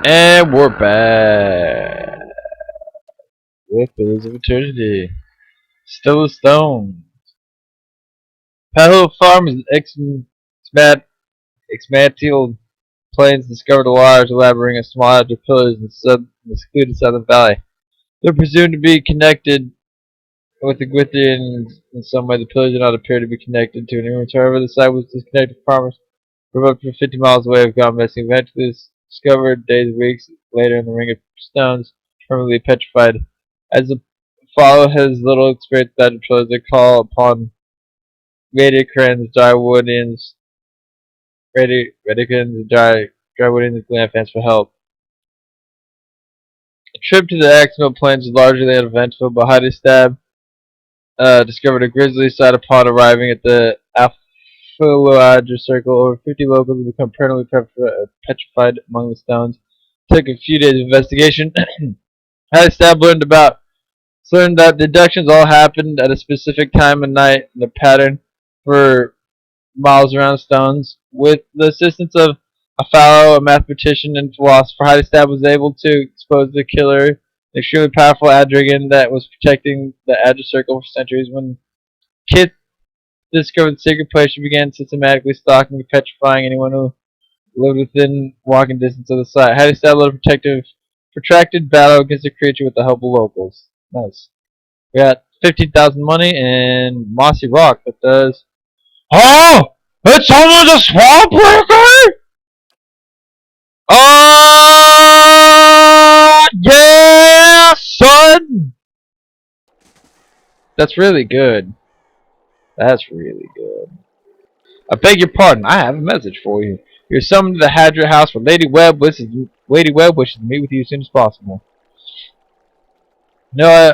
And we're back with Pillars of Eternity. Still a stone. Palo Farms exmantled plains discovered a large elaborate ring of small outer pillars in the secluded southern valley. They're presumed to be connected with the Gwithian in some way. The pillars do not appear to be connected to anyone. However, the site was disconnected. Farmers from up to 50 miles away have gone missing. Eventually discovered days, weeks later in the ring of stones, permanently petrified. As the follow has little experience with that pillars, they call upon Radicans, Drywoodians, and Glamfans for help. A trip to the Axmill Plains is largely uneventful, but Heidestab discovered a grisly sight upon arriving at the Alphiloadra Circle. Over 50 locals have become permanently petrified among the stones. It took a few days of investigation. Heidestab learned that deductions all happened at a specific time and night in a pattern for miles around stones. With the assistance of a fellow, a mathematician, and philosopher, Heidestab was able to expose the killer, an extremely powerful Adrigan that was protecting the Adra Circle for centuries. When Kit discovered the secret place, she began systematically stalking and petrifying anyone who lived within walking distance of the site. Heidestab led a protracted battle against the creature with the help of locals. Nice. We got 15,000 money and mossy rock that does. Oh! It's only the swamp breaker! Oh! Yeah, son! That's really good. That's really good. I beg your pardon, I have a message for you. You're summoned to the Hadra house where Lady Webb wishes to meet with you as soon as possible. No,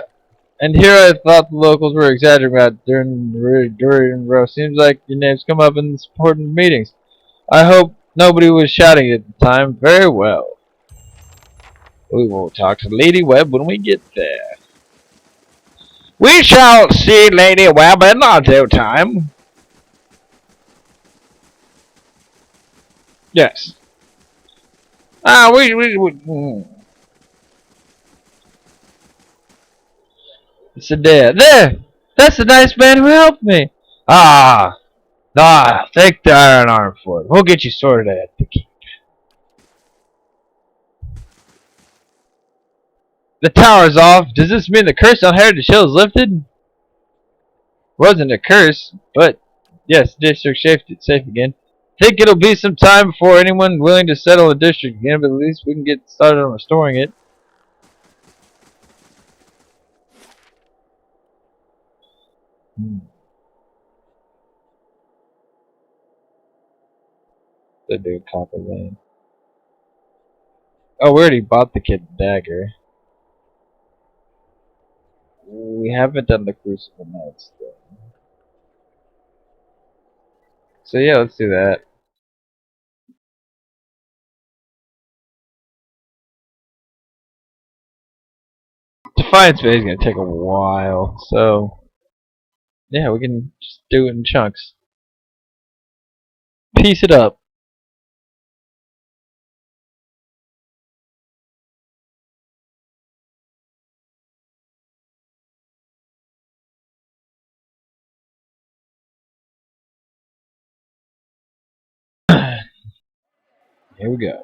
and here I thought the locals were exaggerating about during the row. Seems like your name's come up in important meetings. I hope nobody was shouting at the time. Very well. We will talk to Lady Webb when we get there. We shall see Lady Webb in no due time. Yes. It's a dare. There! That's the nice man who helped me. Thank the Iron Arm for it. We'll get you sorted at the keep. The tower's off. Does this mean the curse on Heritage Hill is lifted? Wasn't a curse, but yes, district safe again. Think it'll be some time before anyone willing to settle the district again, but at least we can get started on restoring it. The dude Copper Lane. Oh, we already bought the kid the dagger. We haven't done the crucible notes though. So yeah, let's do that. Defiance Bay is gonna take a while, so yeah, we can just do it in chunks. Piece it up. Here we go.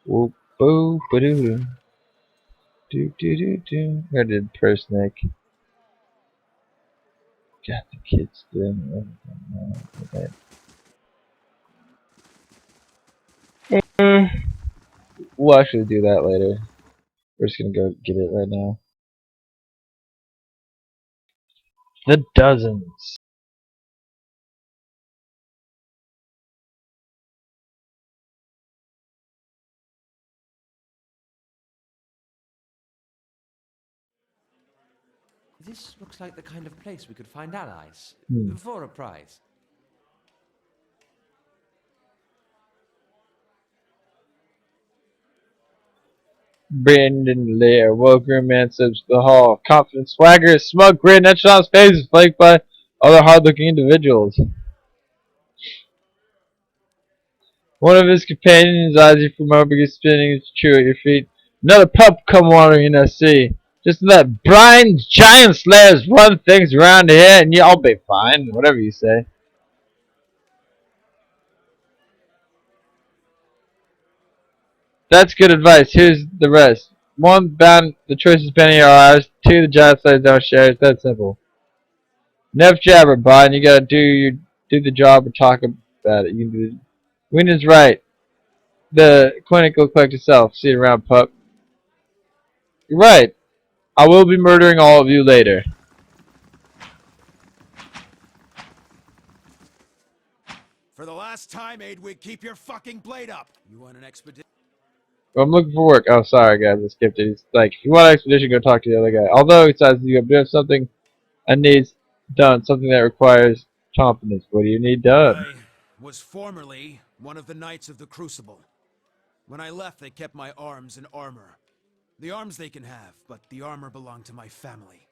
Whoop boo ba doo doo doo doo doo. I did per snake. Got the kids doing everything. We'll actually do that later. We're just gonna go get it right now. The dozens. This looks like the kind of place we could find allies. Hmm. For a prize. Brandon Lair, well-groomed man, steps to the hall. Confident swagger, smug grin etched on his face is flanked by other hard-looking individuals. One of his companions eyes you from over, begins spinning his chew at your feet. Another pup come wandering in that sea. Just let blind giant slayers run things around here and y'all be fine. Whatever you say. That's good advice. Here's the rest. One, bound the choices penny are ours. Two, the giant slayers don't share. It's that simple. Never jabber, bud. You gotta do the job or talk about it. You can do. Win is right. The clinic will collect itself. See you around, pup. You're right. I will be murdering all of you later. For the last time, Aidwig, keep your fucking blade up. You want an expedition? Well, I'm looking for work. Oh, sorry, guys. I skipped it. He's like, if you want an expedition, go talk to the other guy. Although, he says you have something I need done. Something that requires confidence. What do you need done? I was formerly one of the Knights of the Crucible. When I left, they kept my arms and armor. The arms they can have, but the armor belonged to my family.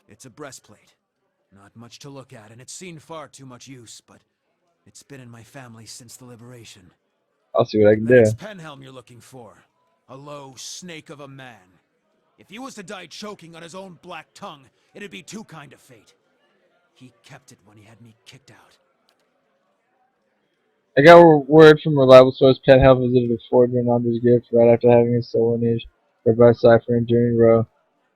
It's a breastplate. Not much to look at, and it's seen far too much use, but it's been in my family since the liberation. I'll see what I can Then do. it's Penhelm you're looking for. A low snake of a man. If he was to die choking on his own black tongue, it'd be too kind of fate. He kept it when he had me kicked out. I got word from a reliable source. Penhell visited a forger in Andre's gift right after having his soul image read by Cypher and Journey Row.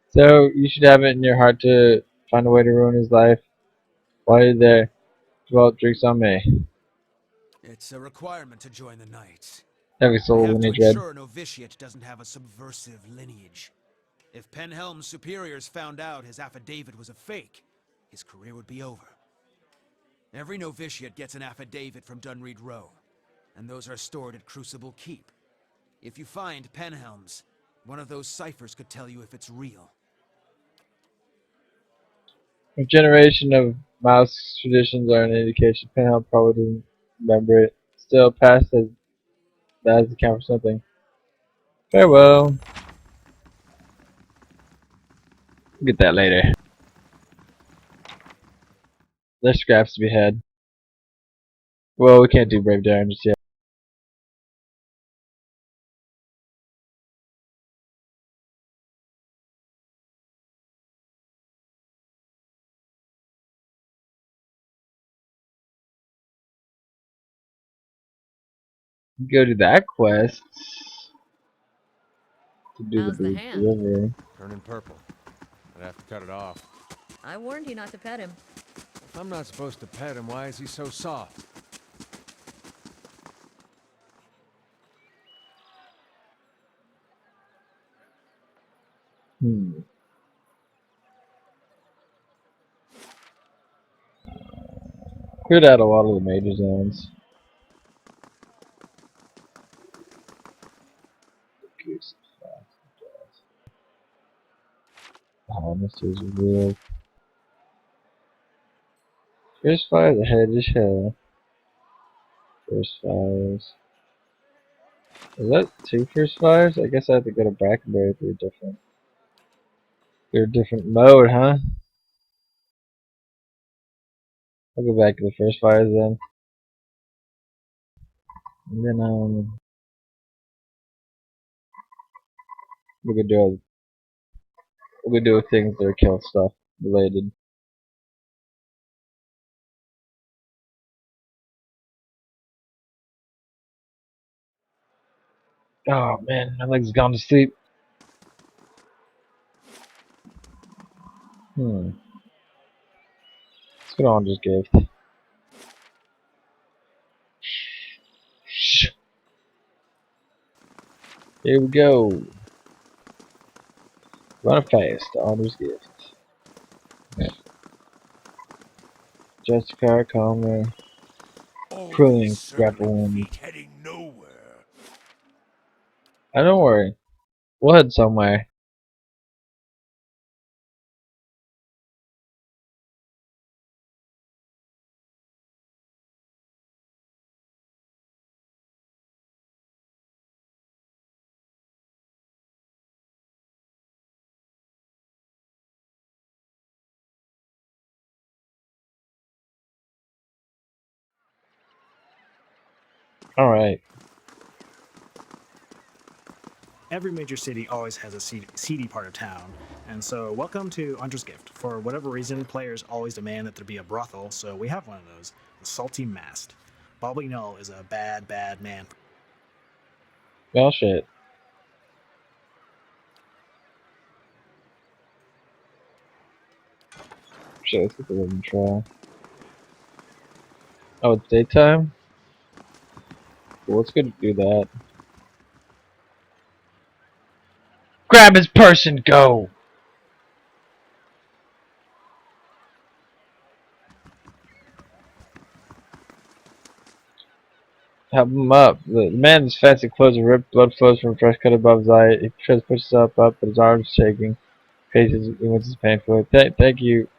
So you should have it in your heart to find a way to ruin his life while you're there. 12 drinks on me. It's a requirement to join the Knights. Every They soul have to lineage read. ensure a novitiate doesn't have a subversive lineage. If Penhelm's superiors found out his affidavit was a fake, his career would be over. Every novitiate gets an affidavit from Dunreed Row, and those are stored at Crucible Keep. If you find Penhelm's, one of those ciphers could tell you if it's real. A generation of mouse traditions are an indication. Penhell probably didn't remember it. Still, past has that has to count for something. Farewell. We'll get that later. There's scraps to be had. Well, we can't do Brave Darren just yet. Go to that quest to do the How's the Blue hand? River. Turning purple. I'd have to cut it off. I warned you not to pet him. If I'm not supposed to pet him, why is he so soft? Cleared out a lot of the major zones. Harnessers real. First fires ahead as hell. First fires. Is that two first fires? I guess I have to go to Brackenberry if they're different. They're a different mode, huh? I'll go back to the first fires then. And then we could do things that are kill stuff related. Oh man, my leg's gone to sleep. Let's go on just gift. Here we go. Run fast, Honor's gift. Justicar, Calmer, All these Crewing, circling Grappling. feet heading nowhere. Don't worry. We'll head somewhere. Alright. Every major city always has a seedy part of town, and so welcome to Hunter's Gift. For whatever reason, players always demand that there be a brothel, so we have one of those, the Salty Mast. Bobby Null is a bad, bad man. Well, shit. Shit, let's get the living try. Oh, it's daytime? Well, let's go do that. Grab his purse and go! Help him up. The man's fancy clothes are ripped, blood flows from a fresh cut above his eye. He tries to push himself up, but his arms are shaking. Faces winces painfully. Thank you.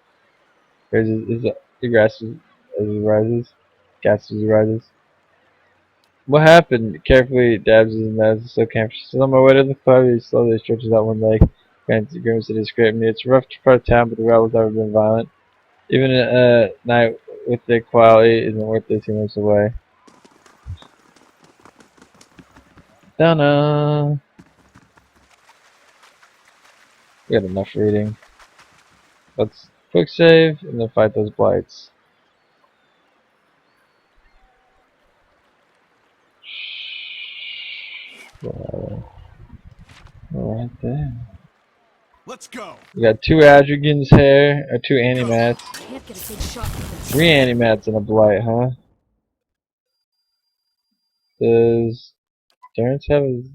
He gasps as he rises. Gasps as he rises. What happened? Carefully dabs his nose, so campus. Still on my way to the club, he slowly stretches out one leg. Grants at his scraping. It's a rough part of town, but the rebel's never been violent. Even a night with the quality isn't worth 18 minutes away. Donna. We got enough reading. Let's quick save and then fight those blights. Right there. Let's go. We got 2 Adrigans here, or 2 Animats, Can't get a good shot at this. 3 Animats and a blight, huh? Does Durance have his...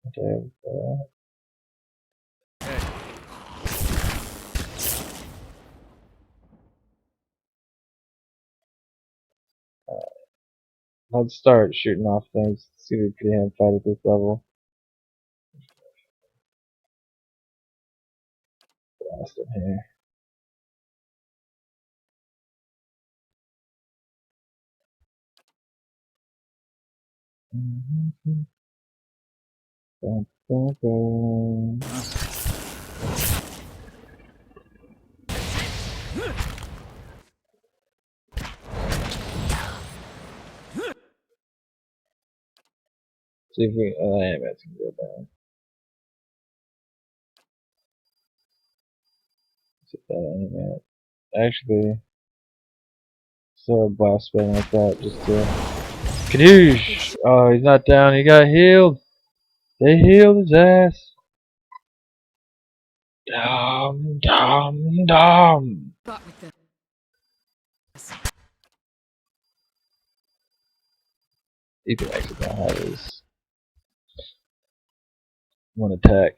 Okay, let's start shooting off things. See if we can fight at this level. Blast him here. Bum, bum, bum. See if we... Animats can go down. Let's hit that Animat. Actually, throw a blast spin like that just to... Kadoosh! Oh, he's not down. He got healed. They healed his ass. Dum dum dum. Got with this. You can actually not have his one attack.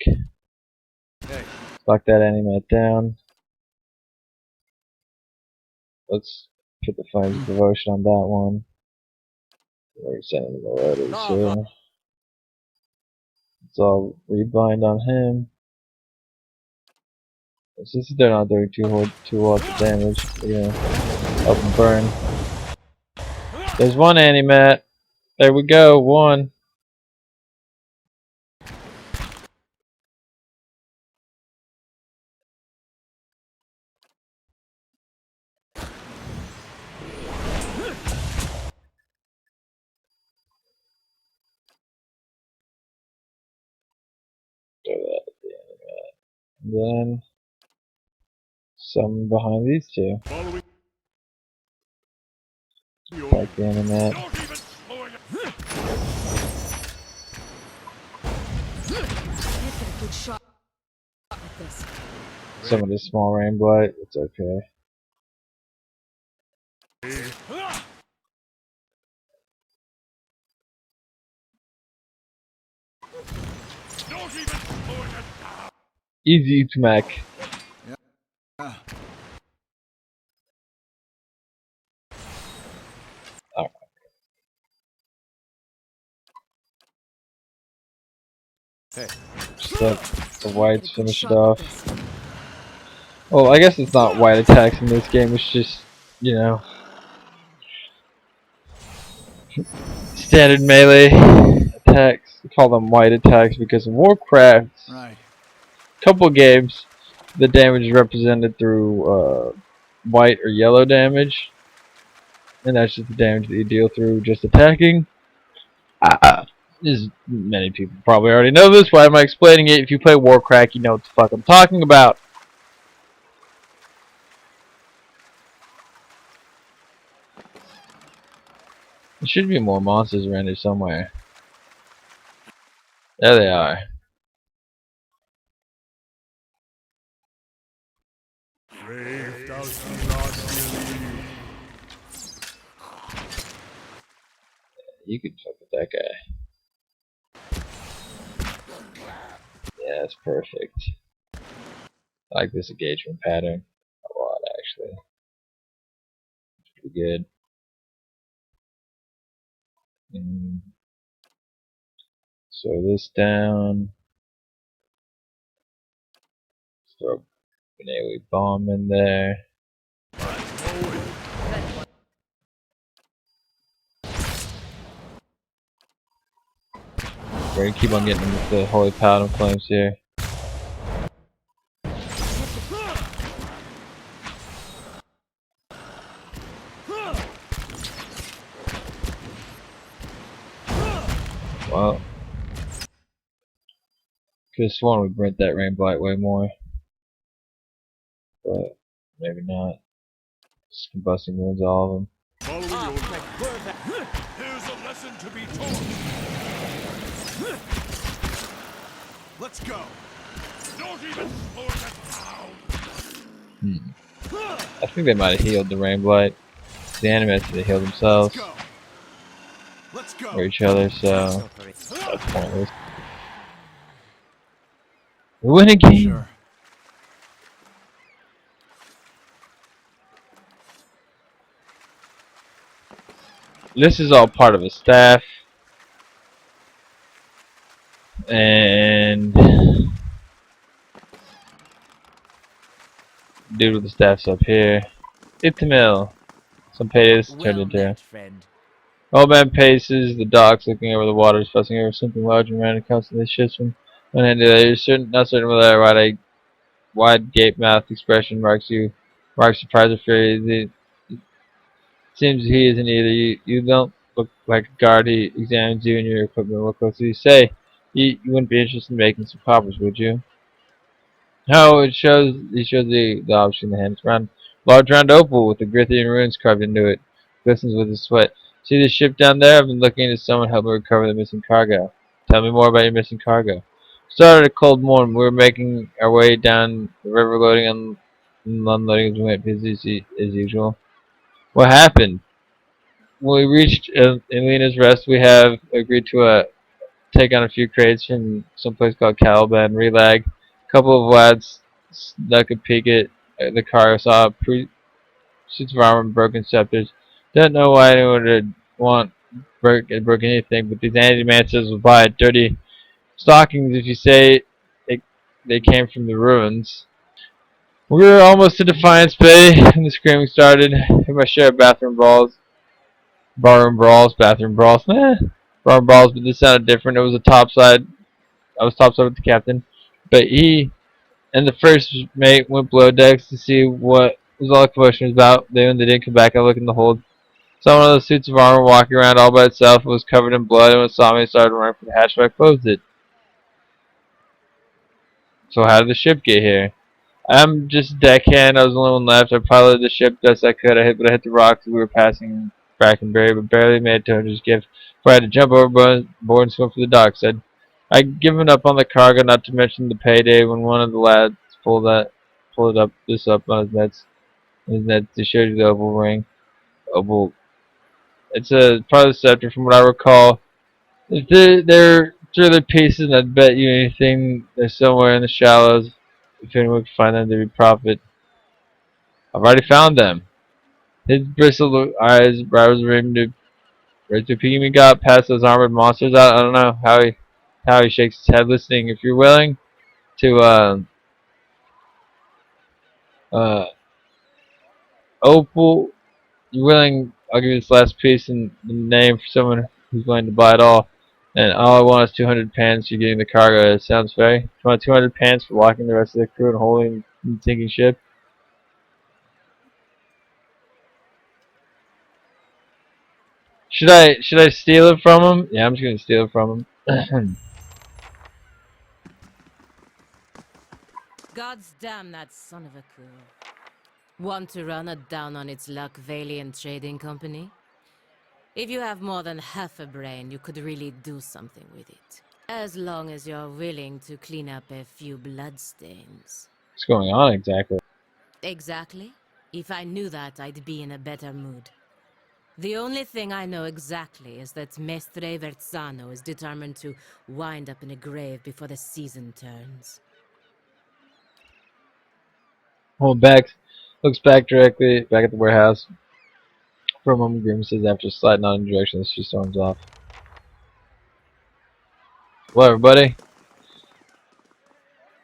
Hey. Lock that Animat down. Let's put the Flames Devotion on that one. We're sending the letters here. Let's all rebind on him. Since they're not doing too lots of damage, we're gonna help him burn. There's one Animat. There we go, one. Throw that at the Animat. And then some behind these two. Attack the Animat. Can't get a good shot at this. Some of this small rain blight, it's okay. Easy to make. Alright. Hey. Just let the whites finish it off. Well, I guess it's not white attacks in this game, it's just, you know, standard melee attacks. We call them white attacks because in Warcraft's Right. couple games, the damage is represented through white or yellow damage, and that's just the damage that you deal through just attacking. Just many people probably already know this. Why am I explaining it? If you play Warcraft, you know what the fuck I'm talking about. There should be more monsters around here somewhere. There they are. You could fuck with that guy. Yeah, that's perfect. I like this engagement pattern a lot, actually. It's pretty good. Slow this down. Let's throw an AoE bomb in there. We're gonna keep on getting them with the Holy Paladin Flames here. Well, could've sworn we burnt that rain blight way more, but maybe not. Just combusting wounds, all of them. Here's a lesson to be taught. Let's go. Not even for the pound. I think they might have healed the rain blight. The animals they healed themselves Let's go. or each other, so that's pointless. We win again. Sure. This is all part of a staff, and dude with the staff's up here. Hit the mill. Some paydays turned into. friend. Old man paces the docks, looking over the waters, fussing over something large and round, and constantly shifts from one end to the other. You're not certain whether a wide gape-mouthed expression marks surprise or fear. It seems he isn't either. You don't look like a guard. He examines you and your equipment real closely. You say you wouldn't be interested in making some coppers, would you? No, he shows the object in the hand. It's large round opal with the Grithian runes carved into it. Glistens with his sweat. See the ship down there? I've been looking to someone help me recover the missing cargo. Tell me more about your missing cargo. Started a cold morning. We were making our way down the river, loading and unloading as we went, busy as usual. What happened? When we reached Elena's Rest, we have agreed to take on a few crates from some place called Caliban Relag. A couple of lads snuck a peek at the car, saw suits of armor and broken scepters. Don't know why anyone would want broke anything, but these anti-mancers will buy it. Dirty stockings if you say they came from the ruins. We were almost to Defiance Bay when the screaming started. Had my share of barroom brawls, barroom brawls, but this sounded different. It was a topside. I was topside with the captain, but he and the first mate went below decks to see what was all the commotion was about. Then they didn't come back. I looked in the hold. Saw one of those suits of armor walking around all by itself. It was covered in blood, and when it saw me, it started running for the hatch, but I closed it. So how did the ship get here? I'm just a deckhand. I was the only one left. I piloted the ship best I could. But I hit the rocks as we were passing Brackenbury, but barely made it to Hunter's Gift before I had to jump overboard and swim for the dock. I'd given up on the cargo, not to mention the payday, when one of the lads pulled this up on his nets to show you the opal ring. Opal. It's a part of the scepter, from what I recall. If they're through their pieces, and I'd bet you anything they're somewhere in the shallows. If anyone could find them, there'd be profit. I've already found them. His bristled eyes, brows rimmed to right to peeking me got past those armored monsters. I don't know how he shakes his head listening. If you're willing to uh opal, you're willing, I'll give you this last piece and the name for someone who's willing to buy it all. And all I want is 200 pans for getting the cargo. It sounds fair. You want 200 pans for locking the rest of the crew and holding the sinking ship? Should I steal it from him? Yeah, I'm just gonna steal it from him. God's damn that son of a cool. Want to run a down on its luck Valiant Trading Company? If you have more than half a brain, you could really do something with it. As long as you're willing to clean up a few bloodstains. What's going on exactly? Exactly. If I knew that, I'd be in a better mood. The only thing I know exactly is that Mestre Verzano is determined to wind up in a grave before the season turns. Hold back. Looks back directly back at the warehouse. For a moment, grimaces after sliding on in direction. She storms off. Well, everybody.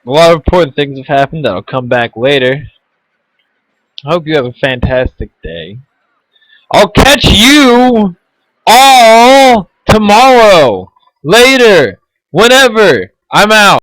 A lot of important things have happened that'll come back later. I hope you have a fantastic day. I'll catch you all tomorrow. Later. Whenever. I'm out.